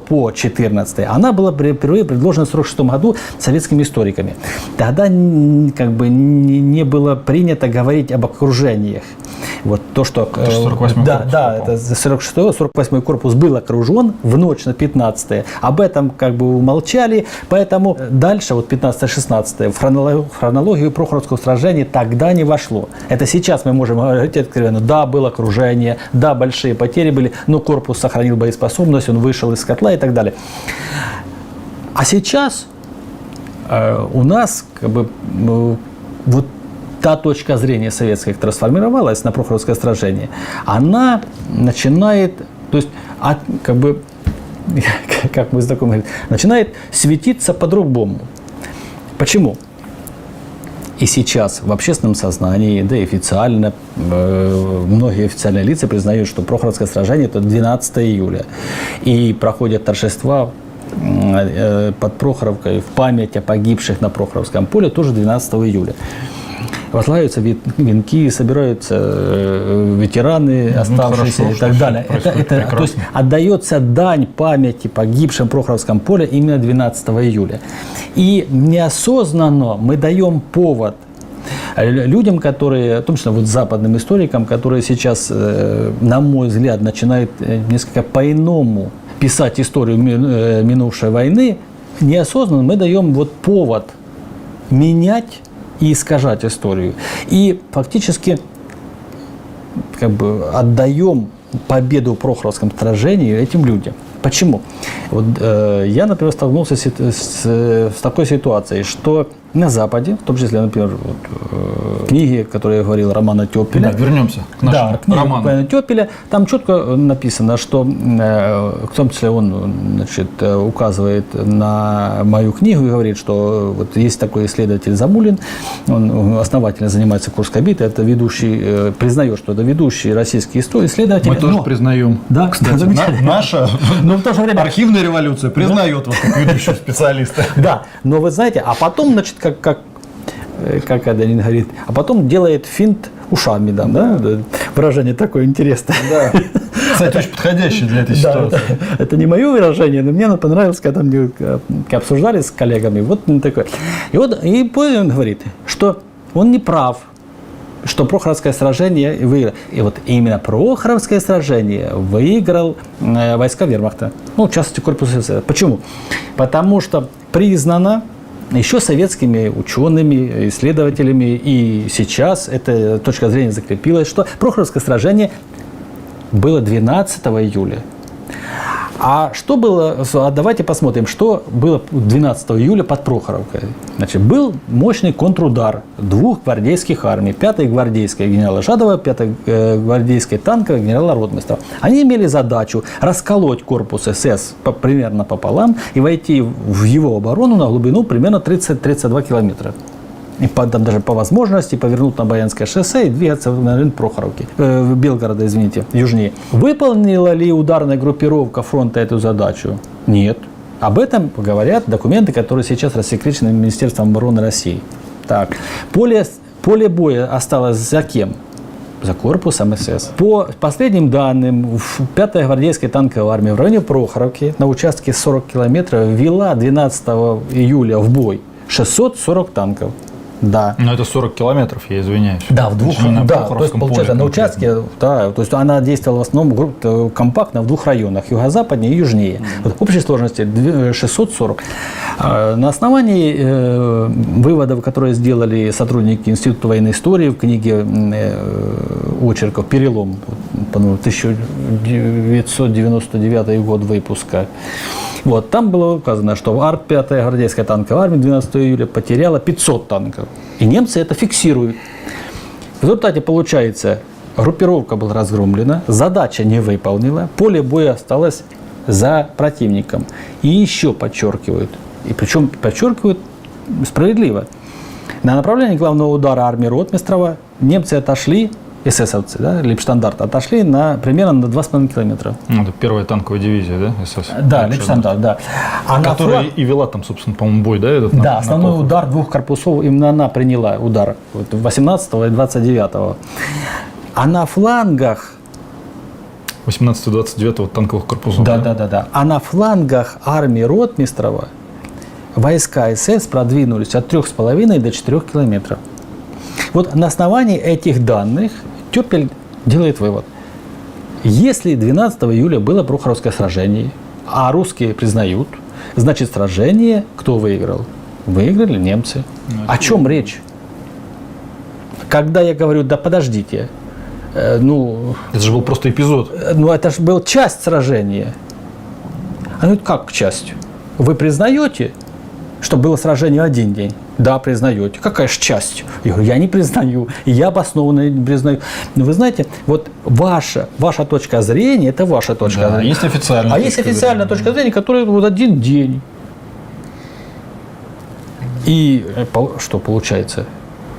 по 14, она была впервые предложена в 1946 году советскими историками. Тогда не было принято говорить об окружениях. Вот то, что... Это же 48-й да, корпус да, попал. это 46-48 корпус был окружен в ночь на 15-е. Об этом как бы умолчали, поэтому дальше, вот 15-16, в хронологию Прохоровского сражения тогда не вошло. Это сейчас мы можем говорить откровенно, да, было окружение, да, большие потери были, но корпус сохранил боеспособность, он вышел из котла и так далее. А сейчас у нас как бы вот та точка зрения советская, которая сформировалась на Прохоровское сражение, она начинает, то есть, как бы, как мы знакомы говорим, начинает светиться по-другому. Почему? И сейчас в общественном сознании, да и официально, многие официальные лица признают, что Прохоровское сражение – это 12 июля. И проходят торжества под Прохоровкой в память о погибших на Прохоровском поле тоже 12 июля. Возлагаются венки, собираются ветераны, оставшиеся и так далее. То есть отдается дань памяти погибшим в Прохоровском поле именно 12 июля. И неосознанно мы даем повод людям, которые, в том числе вот западным историкам, которые сейчас, на мой взгляд, начинают несколько по-иному писать историю минувшей войны, неосознанно мы даем вот повод менять и искажать историю. И фактически как бы отдаем победу в Прохоровском сражении этим людям. Почему? Вот, я, например, столкнулся с такой ситуацией, что на Западе, в том числе, например, вот, книги, которые я говорил, романа Тёпеля. Да, вернемся к нашему роману. Тёпеля, там четко написано, что, в том числе, он, значит, указывает на мою книгу и говорит, что вот есть такой исследователь Замулин, он основательно занимается Курской битвой, это ведущий, признает, что это ведущий российский исследователь. Мы тоже признаем. Да, кстати, наша в то же время архивная революция признает вас как ведущего специалиста. Да, но вы знаете, а потом, значит, как Аданин говорит, а потом делает финт ушами, да? Выражение такое интересное. Да. Кстати, очень подходящее для этой ситуации. Да, это не мое выражение, но мне оно понравилось, когда мы обсуждали с коллегами. Вот такое. И он говорит, что он не прав, что Прохоровское сражение выиграл. И вот именно Прохоровское сражение выиграл войска вермахта. Ну, в частности, корпус СС. Почему? Потому что признано еще советскими учеными, исследователями, и сейчас эта точка зрения закрепилась, что Прохоровское сражение было 12 июля. А что было, давайте посмотрим, что было 12 июля под Прохоровкой. Значит, был мощный контрудар двух гвардейских армий. 5-й гвардейской генерала Жадова, 5-й гвардейской танковой генерала Ротмистрова. Они имели задачу расколоть корпус СС примерно пополам и войти в его оборону на глубину примерно 30-32 километра. И там даже по возможности повернуть на Баянское шоссе и двигаться на район Прохоровки, Белгорода, извините, южнее. Выполнила ли ударная группировка фронта эту задачу? Нет. Об этом говорят документы, которые сейчас рассекречены Министерством обороны России. Так. Поле боя осталось за кем? За корпусом СС. По последним данным, 5-я гвардейская танковая армия в районе Прохоровки на участке 40 километров ввела 12 июля в бой 640 танков. Да. Но это 40 километров, я извиняюсь. Да, в двух, да, то есть, получается, на конкретно. участке, да, то есть она действовала в основном компактно в двух районах, юго-западнее и южнее. Вот, в общей сложности 640. На основании выводов, которые сделали сотрудники Института военной истории в книге очерков «Перелом», 1999 год выпуска, вот, там было указано, что 5-я гвардейская танковая армия 12 июля потеряла 500 танков. И немцы это фиксируют. В результате, получается, группировка была разгромлена, задача не выполнена, поле боя осталось за противником. И еще подчеркивают, и причем подчеркивают справедливо, на направлении главного удара армии Ротмистрова немцы отошли, эсэсовцы, да, Лейбштандарт, отошли примерно на 2,5 километра. Ну, это 1-я танковая дивизия, да, СС? Да, Лейбштандарт, да. Которая и вела там, собственно, по-моему, бой, да? Этот, да, основной удар двух корпусов, именно она приняла удар 18-го и 29-го. А на флангах 18-29 танковых корпусов. Да. А на флангах армии Ротмистрова войска СС продвинулись от 3,5 до 4 километров. Вот на основании этих данных Тёпель делает вывод. Если 12 июля было Прохоровское сражение, а русские признают, значит сражение кто выиграл? Выиграли немцы. О чем речь? Когда я говорю, да подождите, Это же был просто эпизод. это же была часть сражения. Как часть? Вы признаете, что было сражение один день? Да, признаете. Какая же часть? Я говорю, я не признаю. И я обоснованно не признаю. Но вы знаете, вот ваша точка зрения, это ваша точка зрения. Есть официальная есть официальная точка зрения, которая вот один день. И что получается?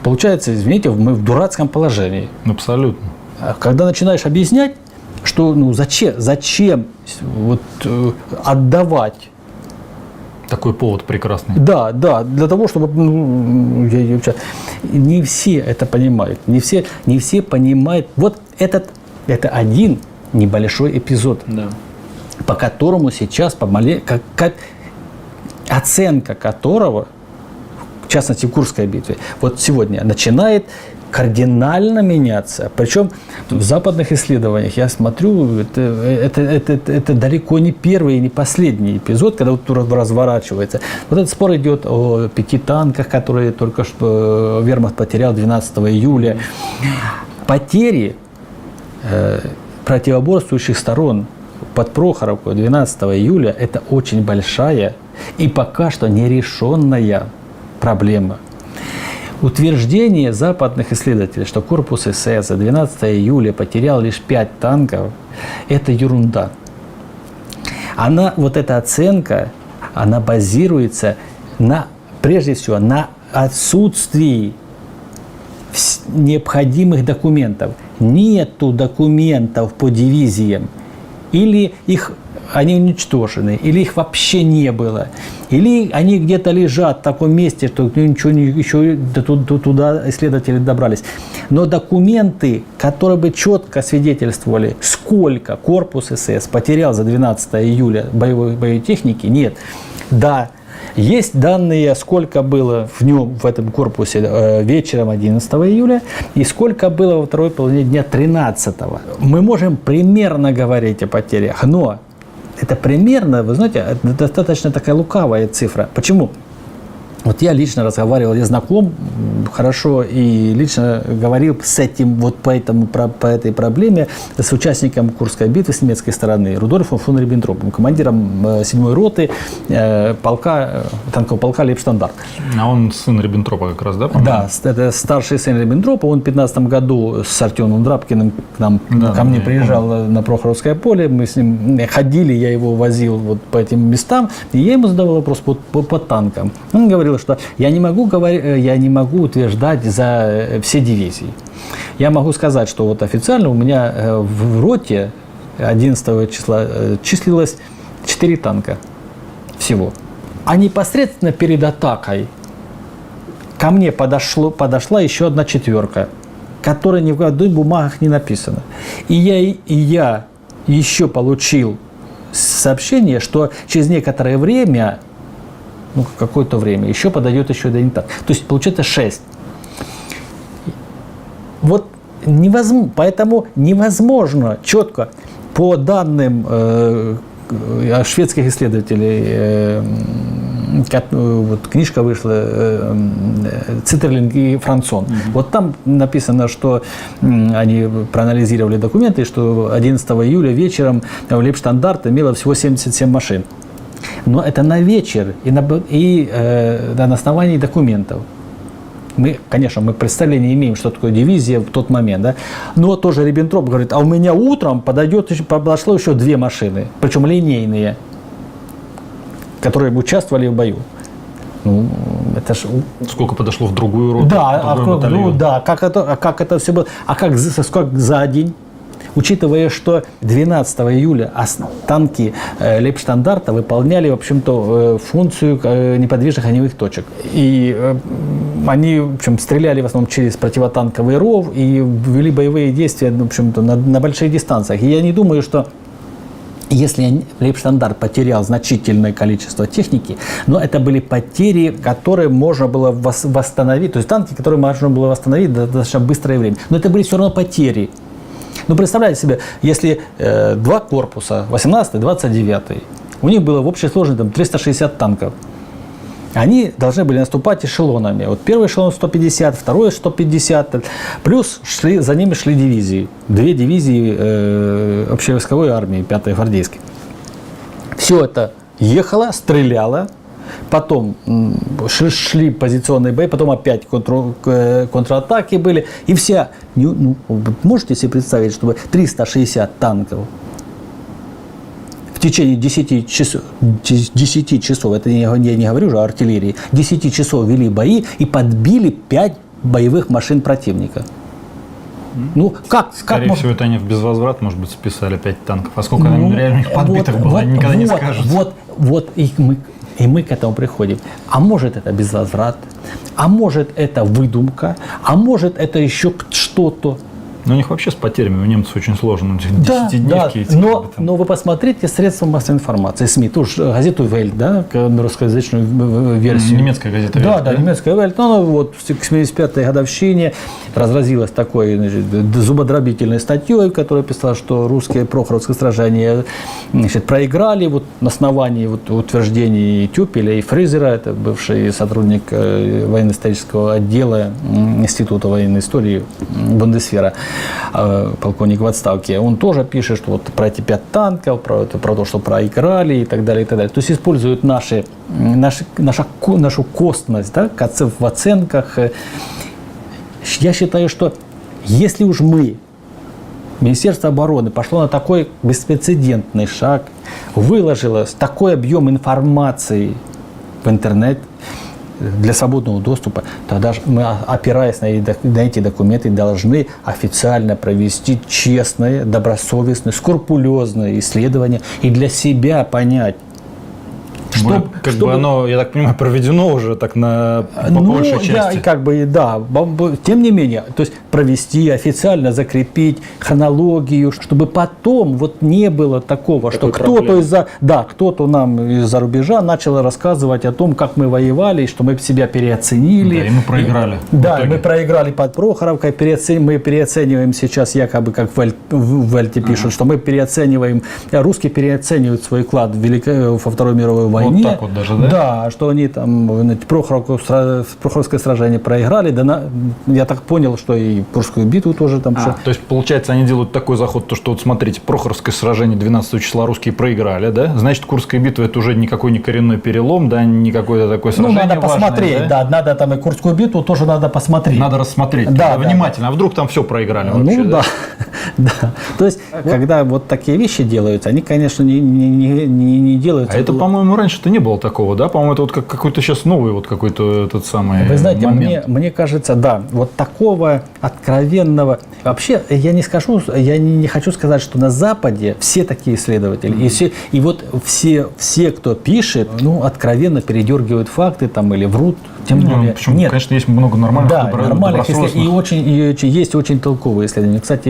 Получается, извините, мы в дурацком положении. Абсолютно. Когда начинаешь объяснять, что зачем отдавать. Такой повод прекрасный. Да, для того, чтобы не все это понимают, не все понимают. Вот это один небольшой эпизод, по которому сейчас оценка которого, в частности в Курской битве, вот сегодня начинает кардинально меняться. Причем в западных исследованиях я смотрю, это далеко не первый и не последний эпизод, когда разворачивается. Вот этот спор идет о 5 танках, которые только что Вермахт потерял 12 июля. Потери противоборствующих сторон под Прохоровку 12 июля – это очень большая и пока что нерешенная проблема. Утверждение западных исследователей, что корпус СС за 12 июля потерял лишь 5 танков, это ерунда. Эта оценка, она базируется прежде всего на отсутствии необходимых документов. Нету документов по дивизиям. Или они уничтожены, или их вообще не было, или они где-то лежат в таком месте, что еще туда исследователи добрались. Но документы, которые бы четко свидетельствовали, сколько корпус СС потерял за 12 июля боевой техники, нет. Да, есть данные, сколько было в этом корпусе вечером 11 июля и сколько было во второй половине дня 13. Мы можем примерно говорить о потерях, но это примерно, вы знаете, достаточно такая лукавая цифра. Почему? Вот я лично разговаривал, я знаком хорошо и лично говорил с этим, по этой проблеме с участником Курской битвы с немецкой стороны Рудольфом фон Риббентропом, командиром 7-й роты танкового полка Лейбштандарт. А он сын Риббентропа как раз, да? Да, это старший сын Риббентропа. Он в 2015 году с Артемом Драбкиным ко мне приезжал на Прохоровское поле. Мы с ним ходили, я его возил по этим местам. И я ему задавал вопрос по танкам. Он говорил, что я не могу утверждать за все дивизии. Я могу сказать, что официально у меня в роте 11 числа числилось 4 танка всего. А непосредственно перед атакой ко мне подошла еще одна 4, которая ни в одной бумагах не написана. И я еще получил сообщение, что через некоторое время, какое-то время, еще подойдет еще один танк. То есть получается 6. Поэтому невозможно четко по данным шведских исследователей, книжка вышла «Цитерлинг и Франсон». Там написано, что они проанализировали документы, что 11 июля вечером Лейбштандарт имело всего 77 машин. Но это на вечер и на основании документов. Мы представления не имеем, что такое дивизия в тот момент. Да? Но тоже Риббентроп говорит, а у меня утром подошло еще 2 машины, причем линейные, которые участвовали в бою. Это ж... Сколько подошло в другую роту? Как это все было? Как за день? Учитывая, что 12 июля танки Лейбштандарта выполняли, в общем-то, функцию неподвижных огневых точек. И они, в общем, стреляли в основном через противотанковый ров и вели боевые действия, в общем-то, на больших дистанциях. И я не думаю, что если Лейбштандарт потерял значительное количество техники, но это были потери, которые можно было восстановить, то есть танки, которые можно было восстановить в достаточно быстрое время. Но это были все равно потери. Ну, представляете себе, если два корпуса, 18-й, 29-й, у них было в общей сложности там 360 танков. Они должны были наступать эшелонами. Вот первый эшелон 150, второй 150, плюс за ними шли дивизии. Две дивизии общевойсковой армии, 5-й гвардейской. Все это ехало, стреляло, потом шли позиционные бои, потом опять контратаки были. И вся, можете себе представить, чтобы 360 танков в течение 10 часов, это я не говорю уже о артиллерии, 10 часов вели бои и подбили 5 боевых машин противника. Ну, Скорее всего, это они в безвозврат, может быть, списали 5 танков. А сколько реально их подбитых было, они никогда не скажут. И мы к этому приходим. А может, это безвозврат, а может, это выдумка, а может, это еще что-то. Но у них вообще с потерями у немцев очень сложно. Да, но вы посмотрите средства массовой информации, СМИ, ту же газету «Вельт», да, русскоязычную версию. Немецкая газета «Вельт». Да, немецкая «Вельт». Ну, вот к 75-й годовщине разразилась такой, значит, зубодробительной статьей, которая писала, что русские Прохоровское сражение, значит, проиграли вот на основании вот утверждений Тюпеля и Фризера, это бывший сотрудник военно-исторического отдела Института военной истории Бундесвера, полковник в отставке, он тоже пишет, что вот про эти 5 танков, про то, что проиграли и так далее, и так далее. То есть используют нашу костность, да, в оценках. Я считаю, что если уж Министерство обороны пошло на такой беспрецедентный шаг, выложило такой объем информации в интернет, для свободного доступа, тогда мы, опираясь на эти документы, должны официально провести честное, добросовестное, скрупулезное исследование и для себя понять, чтобы оно, я так понимаю, проведено уже так по большей части. Тем не менее, то есть провести, официально закрепить хронологию, чтобы потом вот не было такого, что кто-то нам из-за рубежа начал рассказывать о том, как мы воевали, что мы себя переоценили. Да, и мы проиграли. Мы проиграли под Прохоровкой, мы переоцениваем сейчас, якобы, как в Вельте пишут, что мы переоцениваем, русские переоценивают свой вклад во Второй мировой войне. Вот так вот даже, да? Да, что они там Прохоровское сражение проиграли. Я так понял, что и Курскую битву тоже там. То есть, получается, они делают такой заход, что вот смотрите, Прохоровское сражение 12 числа русские проиграли, да? Значит, Курская битва — это уже никакой не коренной перелом, да, не какое-то такое сражение надо важное, посмотреть, да? Надо там и Курскую битву тоже надо посмотреть. Надо рассмотреть внимательно, а вдруг там все проиграли вообще, да. То есть, когда вот такие вещи делаются, они, конечно, не делаются. А это, по-моему, раньше-то не было такого, да? По-моему, это вот какой-то сейчас новый вот какой-то этот самый Вы знаете, момент. мне кажется, да, вот такого откровенного... Вообще, я не хочу сказать, что на Западе все такие исследователи, и вот все, кто пишет, откровенно передергивают факты там или врут. Тем более, почему? Нет. Конечно, есть много нормальных, нормальных и есть очень толковые исследования. Кстати,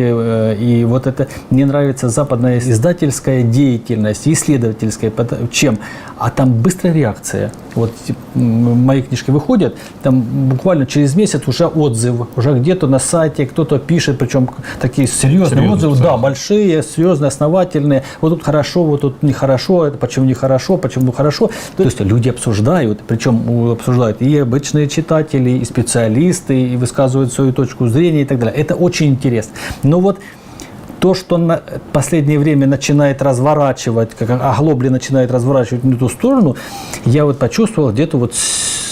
и вот это мне нравится западная издательская деятельность, исследовательская. Чем? А там быстрая реакция. Вот мои книжки выходят, там буквально через месяц уже отзыв, уже где-то на сайте кто-то пишет, причем такие серьезные отзывы, большие, серьезные, основательные. Вот тут хорошо, вот тут нехорошо, это почему нехорошо, почему хорошо. То есть люди обсуждают, причем обсуждают и обычные читатели, и специалисты, и высказывают свою точку зрения и так далее. Это очень интересно. Но вот то, что в последнее время начинает разворачивать, как оглобли начинает разворачивать на ту сторону, я вот почувствовал где-то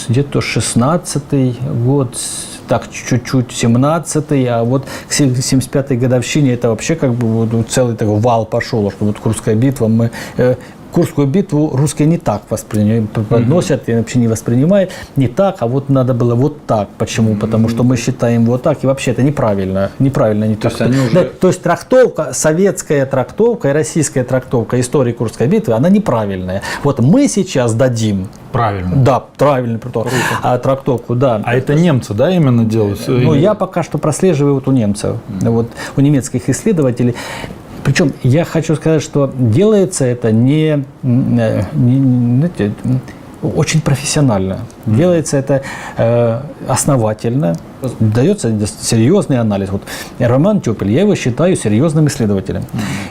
16-й год, так чуть-чуть 17-й, а вот к 75-й годовщине это вообще как бы целый такой вал пошел, что вот Курская битва, Курскую битву русские не так подносят, и вообще не воспринимают, не так, а вот надо было вот так. Почему? Потому что мы считаем вот так, и вообще это неправильно. То есть трактовка, советская трактовка и российская трактовка истории Курской битвы, она неправильная. Вот мы сейчас дадим. Правильно. Да, правильно трактовку, да. А это немцы, да, именно делают? Я пока что прослеживаю вот у немцев, вот у немецких исследователей. Причем я хочу сказать, что делается это очень профессионально. Делается это основательно, дается серьезный анализ. Вот Роман Тёпель, я его считаю серьезным исследователем.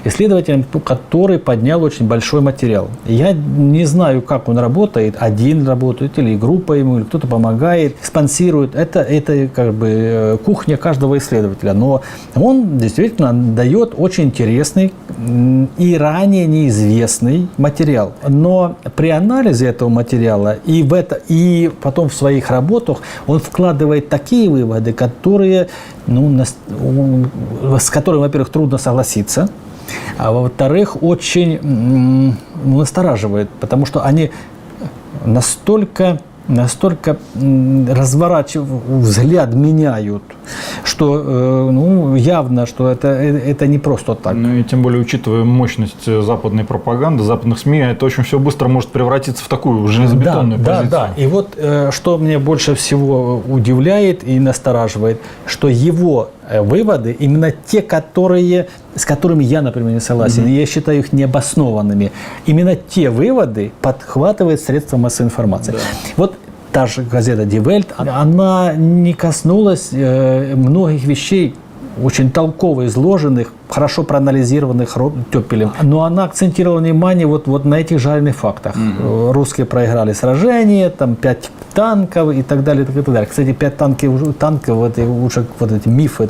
Исследователем, который поднял очень большой материал. Я не знаю, как он работает, один работает, или группа ему, или кто-то помогает, спонсирует. Это как бы кухня каждого исследователя. Но он действительно дает очень интересный и ранее неизвестный материал. Но при анализе этого материала и потом в своих работах он вкладывает такие выводы, которые, с которыми, во-первых, трудно согласиться, а во-вторых, очень настораживает, потому что они настолько разворачивают, взгляд меняют, что явно, что это не просто так. Ну и тем более, учитывая мощность западной пропаганды, западных СМИ, это очень все быстро может превратиться в такую железобетонную позицию. Да. И вот что меня больше всего удивляет и настораживает, что его выводы, именно те, с которыми я, например, не согласен, и я считаю их необоснованными, именно те выводы подхватывает средства массовой информации. Да. Вот та же газета Die Welt, она не коснулась многих вещей, очень толково изложенных, хорошо проанализированных Тёпелем. Но она акцентировала внимание вот на этих жареных фактах. Русские проиграли сражение, там 5 танков и так далее, и так далее. Кстати, 5 танков, этот миф,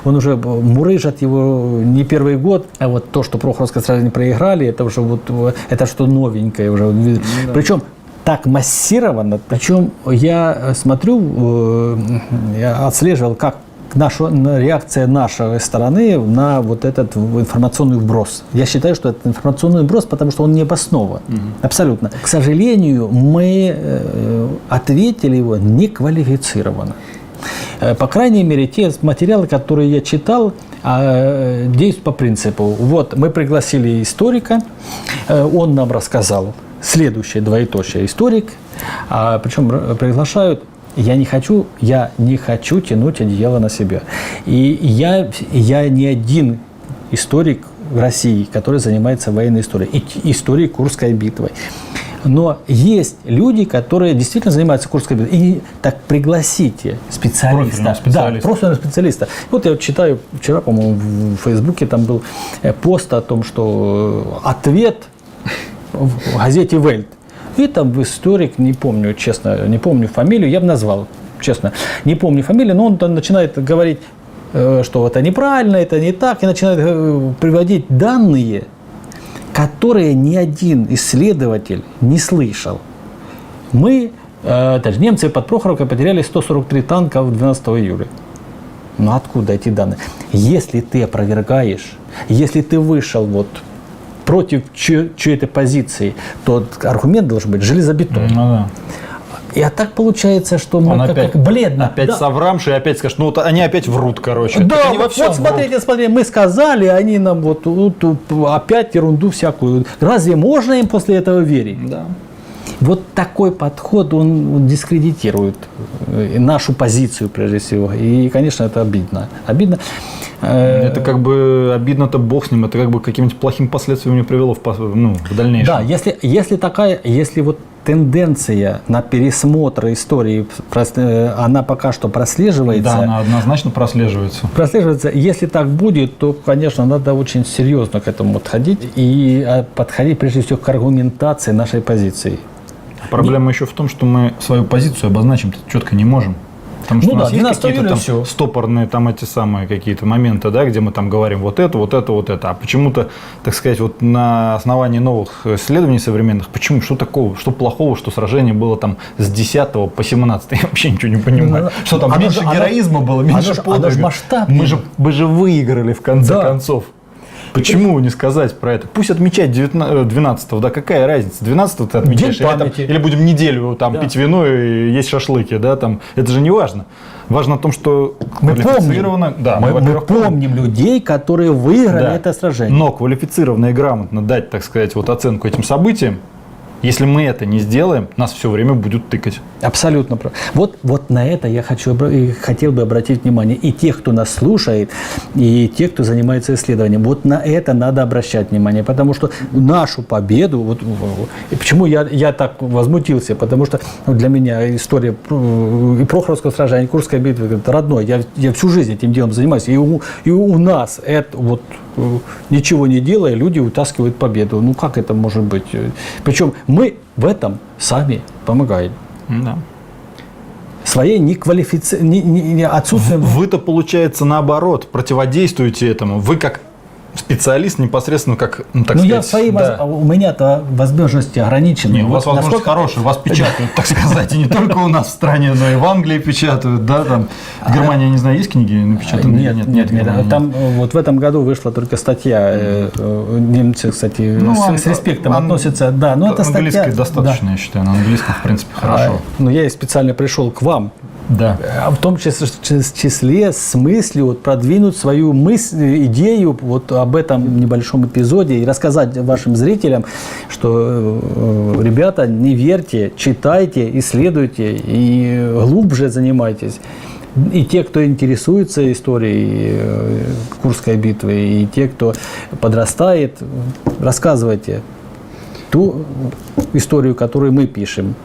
он уже мурыжат его не первый год. А вот то, что Прохоровское сражение проиграли, это уже это что новенькое уже. Причем так массированно. Причем я смотрю, я отслеживал, как реакция нашей стороны на вот этот информационный вброс. Я считаю, что это информационный вброс, потому что он не обоснован. Абсолютно. К сожалению, мы ответили его неквалифицированно. По крайней мере, те материалы, которые я читал, действуют по принципу. Вот мы пригласили историка, он нам рассказал следующее, двоеточие, историк, причем приглашают. Я не хочу тянуть одеяло на себя. И я не один историк в России, который занимается военной историей, и историей Курской битвы. Но есть люди, которые действительно занимаются Курской битвой. И так пригласите специалиста. Профильного специалиста. Вот я читаю, вчера, по-моему, в Фейсбуке там был пост о том, что ответ в газете «Вельт». И там историк, не помню, честно, не помню фамилию, я бы назвал, честно, не помню фамилию, но он там начинает говорить, что это неправильно, это не так, и начинает приводить данные, которые ни один исследователь не слышал. Немцы под Прохоровкой потеряли 143 танка 12 июля. Но откуда эти данные? Если ты опровергаешь, если ты вышел против чьей-то позиции, то аргумент должен быть железобетонный. Да. И так получается, что мы как бледно. Опять соврамши, опять скажешь, они опять врут, короче. Да, смотрите, мы сказали, они нам опять ерунду всякую. Разве можно им после этого верить? Да. Вот такой подход, он дискредитирует нашу позицию, прежде всего. И, конечно, это обидно. Это как бы обидно-то бог с ним, это как бы каким-нибудь плохим последствиям не привело в дальнейшем. Да, если тенденция на пересмотр истории, она пока что прослеживается. Да, она однозначно прослеживается. Если так будет, то, конечно, надо очень серьезно к этому подходить. И подходить, прежде всего, к аргументации нашей позиции. Проблема еще в том, что мы свою позицию обозначить четко не можем. Потому что у нас есть какие-то там стопорные эти самые какие-то моменты, да, где мы там говорим вот это. А почему-то, так сказать, на основании новых исследований современных, почему, что такого, что плохого, что сражение было там с 10 по 17, я вообще ничего не понимаю. Что там меньше героизма было, меньше подвига. Мы же выиграли в конце концов. Почему не сказать про это? Пусть отмечать 12-го, да какая разница? 12-го ты отмечаешь, или будем неделю пить вино и есть шашлыки, да, там, это же не важно. Важно в том, что квалифицированно... Мы помним людей, которые выиграли это сражение. Но квалифицированно и грамотно дать, так сказать, оценку этим событиям, Если мы это не сделаем, нас все время будут тыкать. Абсолютно прав. Вот на это я хотел бы обратить внимание. И тех, кто нас слушает, и тех, кто занимается исследованием. Вот на это надо обращать внимание. Потому что нашу победу... И почему я так возмутился? Потому что для меня история и Прохоровского сражения, и Курской битвы это родной. Я всю жизнь этим делом занимаюсь. И у нас это вот... Ничего не делая, люди утаскивают победу. Ну как это может быть? Причем мы в этом сами помогаем. Да. Своей отсутствием... Вы-то, получается, наоборот, противодействуете этому. Вы как специалист непосредственно, как, так сказать... У меня-то возможности ограничены. Не, у вас возможности хорошие, вас печатают, так сказать, и не только у нас в стране, но и в Англии печатают, да, там, в Германии, я не знаю, есть книги напечатанные? Нет. Там вот в этом году вышла только статья, немцы, кстати, с респектом относятся, да, но это статья... Английской достаточно, я считаю, на английском, в принципе, хорошо. Но я и специально пришел к вам, да. в том числе с мыслью вот, продвинуть свою идею вот об этом небольшом эпизоде и рассказать вашим зрителям, что, ребята, не верьте, читайте, исследуйте и глубже занимайтесь. И те, кто интересуется историей Курской битвы, и те, кто подрастает, рассказывайте ту историю, которую мы пишем.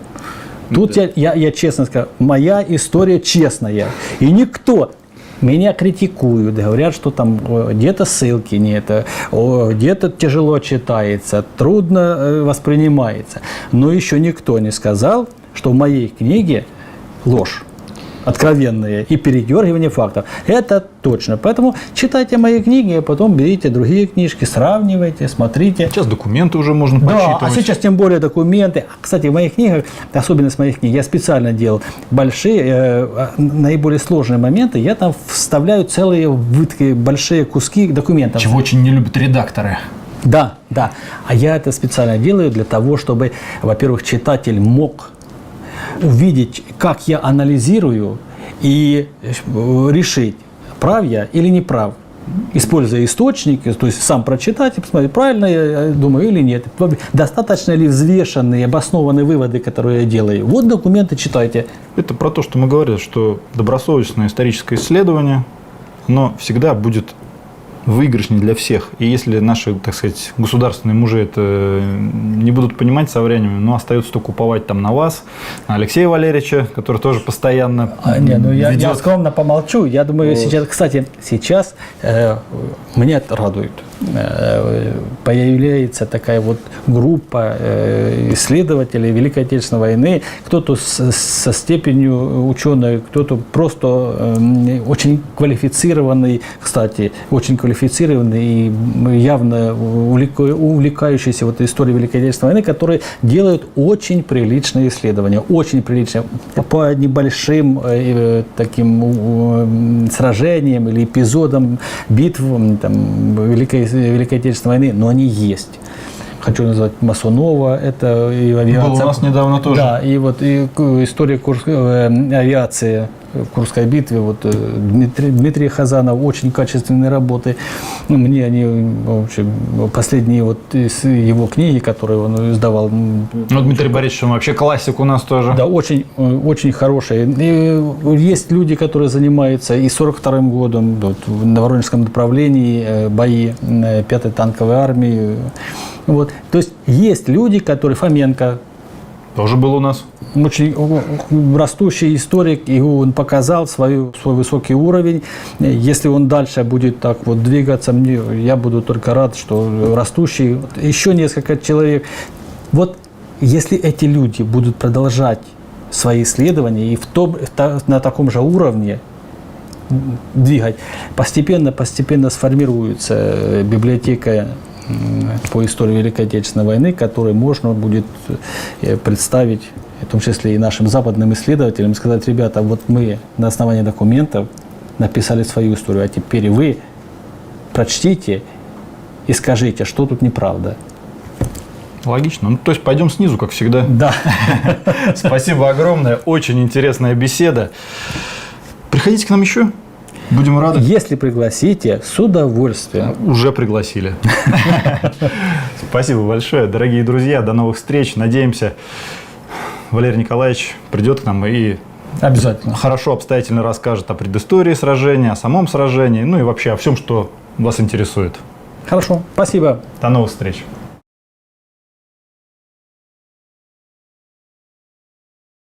Тут я честно скажу, моя история честная. И никто меня критикуют, говорят, что там где-то ссылки нет, где-то тяжело читается, трудно воспринимается. Но еще никто не сказал, что в моей книге ложь. Откровенные и передергивание фактов. Это точно. Поэтому читайте мои книги, а потом берите другие книжки, сравнивайте, смотрите. Сейчас документы уже можно почитывать. Да, а сейчас тем более документы. Кстати, в моих книгах, особенность моих книг, я специально делал большие, наиболее сложные моменты, я там вставляю целые большие куски документов. Чего очень не любят редакторы. Да. А я это специально делаю для того, чтобы, во-первых, читатель мог увидеть, как я анализирую и решить, прав я или не прав, используя источники, то есть сам прочитать и посмотреть, правильно я думаю или нет, достаточно ли взвешенные, обоснованные выводы, которые я делаю. Вот документы читайте. Это про то, что мы говорили, что добросовестное историческое исследование, оно всегда будет выигрышнее для всех. И если наши, так сказать, государственные мужи это не будут понимать со временем, но остается только уповать там на вас, на Алексея Валерьевича, который тоже постоянно я скромно помолчу. Я думаю, сейчас меня это радует. Появляется такая вот группа исследователей Великой Отечественной войны, кто-то со степенью ученого, кто-то просто очень квалифицированный, кстати, и явно увлекающийся вот историей Великой Отечественной войны, которые делают очень приличные исследования, очень приличные, по небольшим таким сражениям или эпизодам битв там, Великой Отечественной войны, но они есть. Хочу назвать Масонова, это и авиация. Был у нас недавно тоже. Да, и вот и история авиации в Курской битве. Вот Дмитрий Хазанов, очень качественные работы. Мне они, в общем, последние вот из его книги, которые он издавал. Дмитрий Борисович, он вообще классик у нас тоже. Да, очень, очень хороший. И есть люди, которые занимаются и 42-м годом вот, на Воронежском направлении бои 5-й танковой армии. Вот. То есть есть люди, которые, Фоменко, тоже был у нас. Очень растущий историк, и он показал свой высокий уровень. Если он дальше будет так вот двигаться, я буду только рад, что растущий. Еще несколько человек. Вот если эти люди будут продолжать свои исследования и на таком же уровне двигать, постепенно сформируется библиотека по истории Великой Отечественной войны, которую можно будет представить, в том числе и нашим западным исследователям, сказать: ребята, вот мы на основании документов написали свою историю, а теперь вы прочтите и скажите, что тут неправда. Логично. Ну, то есть пойдем снизу, как всегда. Да. Спасибо огромное. Очень интересная беседа. Приходите к нам еще. Будем рады. Если пригласите, с удовольствием. Уже пригласили. Спасибо большое, дорогие друзья. До новых встреч. Надеемся, Валерий Николаевич придет к нам и Обязательно. хорошо, обстоятельно расскажет о предыстории сражения, о самом сражении, ну и вообще о всем, что вас интересует. Хорошо, спасибо. До новых встреч.